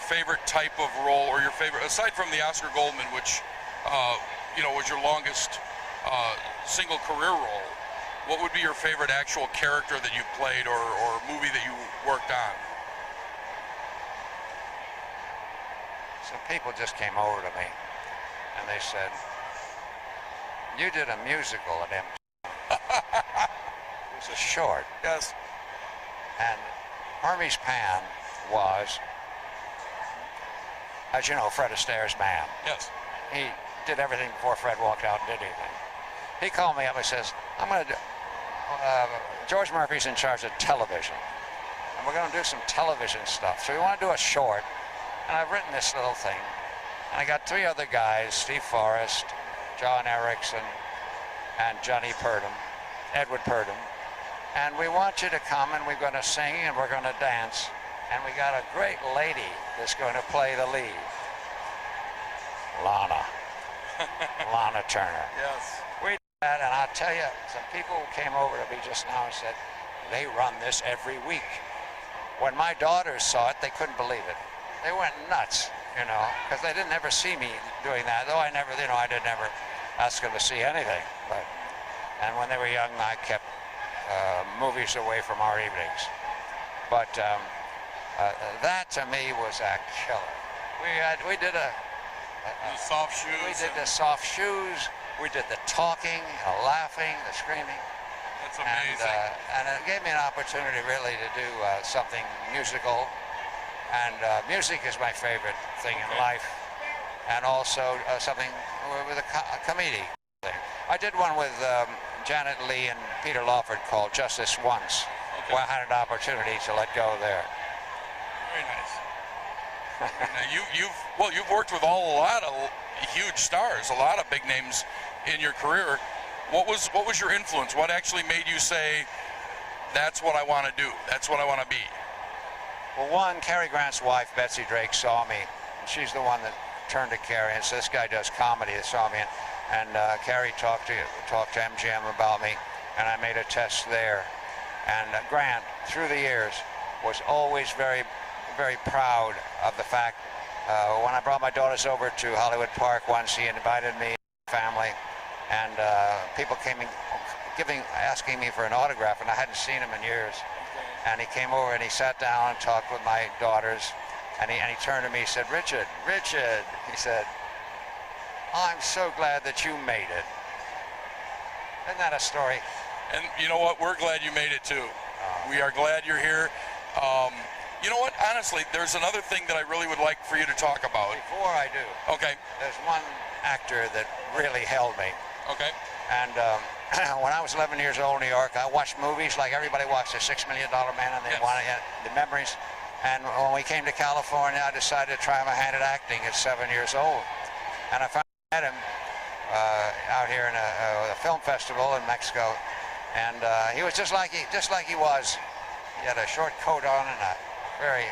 favorite type of role, or your favorite, aside from the Oscar Goldman, which was your longest single career role? What would be your favorite actual character that you played, or movie that you worked on? Some people just came over to me and they said, "You did a musical at M." It was a short. Yes. And Hermes Pan was, as you know, Fred Astaire's man. Yes. He did everything before Fred walked out and did anything. He called me up and says, "I'm going to do, George Murphy's in charge of television, and we're going to do some television stuff. So we want to do a short, and I've written this little thing, and I got 3 other guys, Steve Forrest, John Erickson, and Johnny Purdom, Edward Purdom, and we want you to come, and we're going to sing, and we're going to dance, and we got a great lady that's going to play the lead, Lana Turner." Yes. We did that, and I'll tell you, some people came over to me just now and said, "They run this every week." When my daughters saw it, they couldn't believe it. They went nuts, because they didn't ever see me doing that, though I didn't ever ask them to see anything. And when they were young, I kept movies away from our evenings. But that to me was a killer. We did the soft shoes. We did the soft shoes. We did the talking, the laughing, the screaming. That's amazing. And it gave me an opportunity really to do something musical. And music is my favorite thing in life. And also something with a comedy thing. I did one with Janet Leigh and Peter Lawford called Just This Once, where I had an opportunity to let go there. Very nice. Now you've worked with a lot of huge stars, a lot of big names in your career. What was your influence? What actually made you say, "That's what I want to do. That's what I want to be"? Well, one, Cary Grant's wife, Betsy Drake, saw me. And she's the one that turned to Cary and said, "This guy does comedy." They saw me, and Cary talked to MGM about me, and I made a test there. And Grant, through the years, was always very, very proud of the fact. When I brought my daughters over to Hollywood Park once, he invited me and my family, and people came asking me for an autograph, and I hadn't seen him in years. And he came over and he sat down and talked with my daughters, and he turned to me and said, Richard, he said, "I'm so glad that you made it." Isn't that a story? And you know what? We're glad you made it too. We are glad you're here. You know what? Honestly, there's another thing that I really would like for you to talk about. Before I do. Okay. There's one actor that really held me. Okay. And when I was 11 years old in New York, I watched movies like everybody watched The $6 Million Man, and they wanted the memories. And when we came to California, I decided to try my hand at acting at 7 years old. And I met him out here in a film festival in Mexico, and he was just like he was. He had a short coat on and a very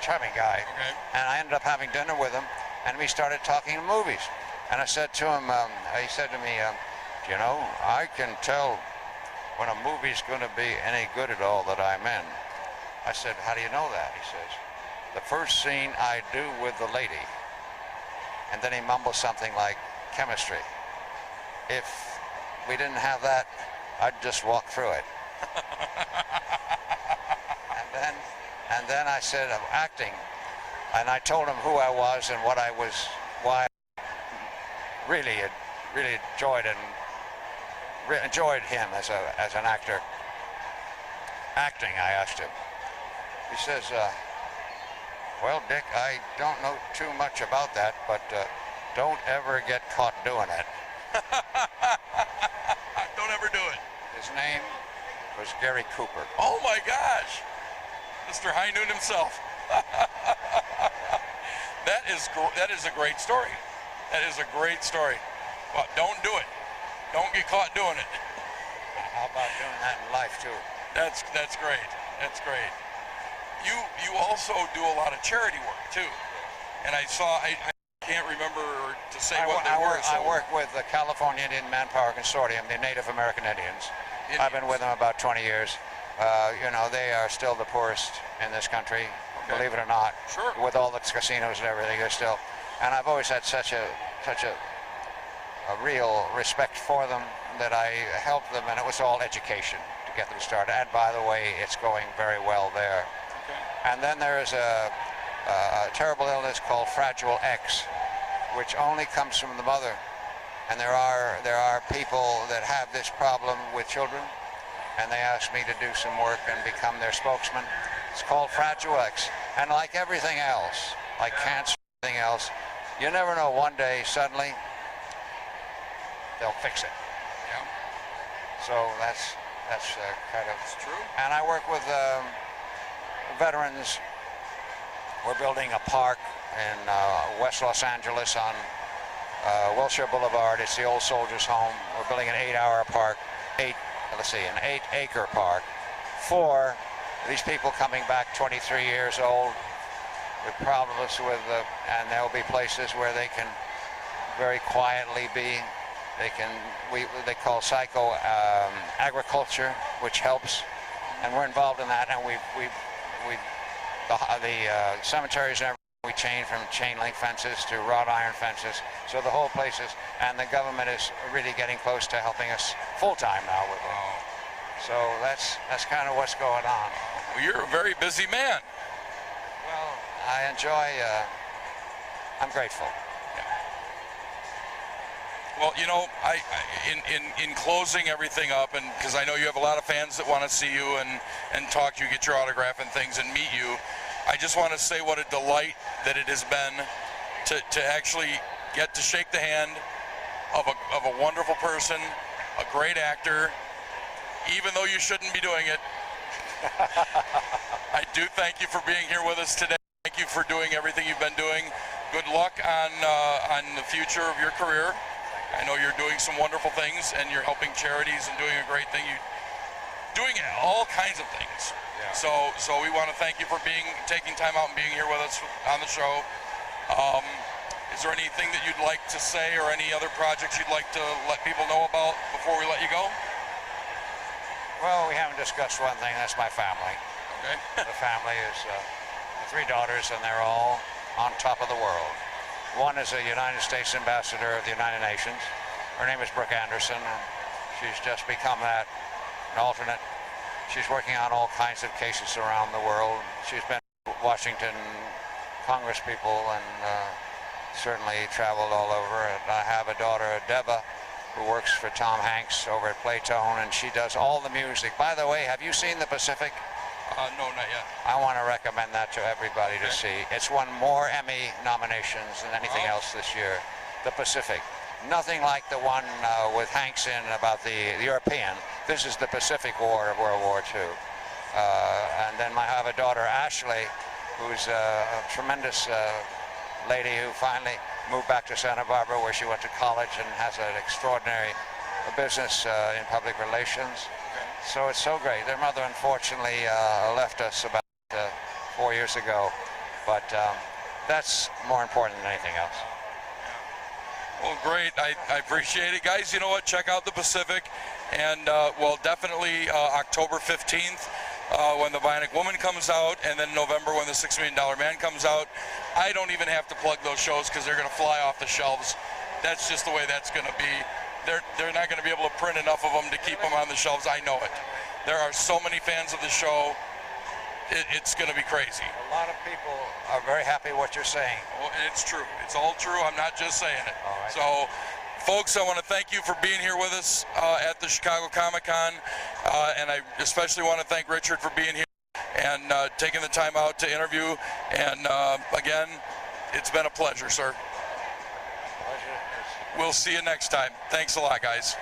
charming guy. Okay. And I ended up having dinner with him, and we started talking movies. And I said to him, he said to me, "I can tell when a movie's going to be any good at all that I'm in." I said, "How do you know that?" He says, "The first scene I do with the lady." And then he mumbles something like chemistry. If we didn't have that, I'd just walk through it. And then I said, acting. And I told him who I was and what I was, why I really enjoyed him as an actor. Acting, I asked him. He says, "Well, Dick, I don't know too much about that, but don't ever get caught doing it." Don't ever do it. His name was Gary Cooper. Oh my gosh. Mr. High Noon himself. That is a great story. That is a great story. Well, don't do it. Don't get caught doing it. How about doing that in life too? That's great. That's great. You also do a lot of charity work too. And I can't remember to say what they were. I work with the California Indian Manpower Consortium, the Native American Indians. I've been with them about 20 years. They are still the poorest in this country. believe it or not. Sure. With all the casinos and everything, they're still. And I've always had such a real respect for them that I helped them, and it was all education to get them started. And by the way, it's going very well there. Okay. And then there is a terrible illness called Fragile X, which only comes from the mother. And there are people that have this problem with children, and they asked me to do some work and become their spokesman. It's called Fragile X. And like everything else, like cancer, everything else, you never know, one day suddenly they'll fix it. Yeah. So that's kind of. It's true. And I work with veterans. We're building a park in West Los Angeles on Wilshire Boulevard. It's the old soldiers' home. We're building an 8-hour park, an 8-acre park for these people coming back 23 years old with problems with and there'll be places where they can very quietly be. They call psycho agriculture, which helps, and we're involved in that. And the cemeteries and everything, we changed from chain link fences to wrought iron fences. So the whole place is, and the government is really getting close to helping us full time now with it. So that's kind of what's going on. Well, you're a very busy man. Well, I enjoy. I'm grateful. Well, you know, in closing everything up, and because I know you have a lot of fans that want to see you and talk to you, get your autograph and things, and meet you, I just want to say what a delight that it has been to actually get to shake the hand of a wonderful person, a great actor, even though you shouldn't be doing it. I do thank you for being here with us today. Thank you for doing everything you've been doing. Good luck on the future of your career. I know you're doing some wonderful things, and you're helping charities and doing a great thing. You're doing all kinds of things. Yeah. So we want to thank you for taking time out and being here with us on the show. Is there anything that you'd like to say, or any other projects you'd like to let people know about before we let you go? Well, we haven't discussed one thing. That's my family. Okay. The family is 3 daughters, and they're all on top of the world. One is a United States ambassador of the United Nations. Her name is Brooke Anderson, and she's just become that, an alternate. She's working on all kinds of cases around the world. She's been Washington Congress people and certainly traveled all over. And I have a daughter, Deba, who works for Tom Hanks over at Playtone, and she does all the music. By the way, have you seen The Pacific? No, not yet. I want to recommend that to everybody to see. It's won more Emmy nominations than anything else this year. The Pacific. Nothing like the one with Hanks in about the European. This is the Pacific War of World War II. And then I have a daughter, Ashley, who's a tremendous lady who finally moved back to Santa Barbara, where she went to college and has an extraordinary business in public relations. So it's so great. Their mother, unfortunately, left us about 4 years ago, but that's more important than anything else. Well, great. I appreciate it. Guys, you know what? Check out The Pacific, and, well, definitely October 15th when The Bionic Woman comes out, and then November when The $6 Million Man comes out. I don't even have to plug those shows because they're going to fly off the shelves. That's just the way that's going to be. They're not going to be able to print enough of them to keep them on the shelves. I know it. There are so many fans of the show. It's going to be crazy. A lot of people are very happy what you're saying. Well, it's true. It's all true. I'm not just saying it. All right. So, folks, I want to thank you for being here with us at the Chicago Comic-Con, and I especially want to thank Richard for being here and taking the time out to interview. And again, it's been a pleasure, sir. Pleasure. We'll see you next time. Thanks a lot, guys.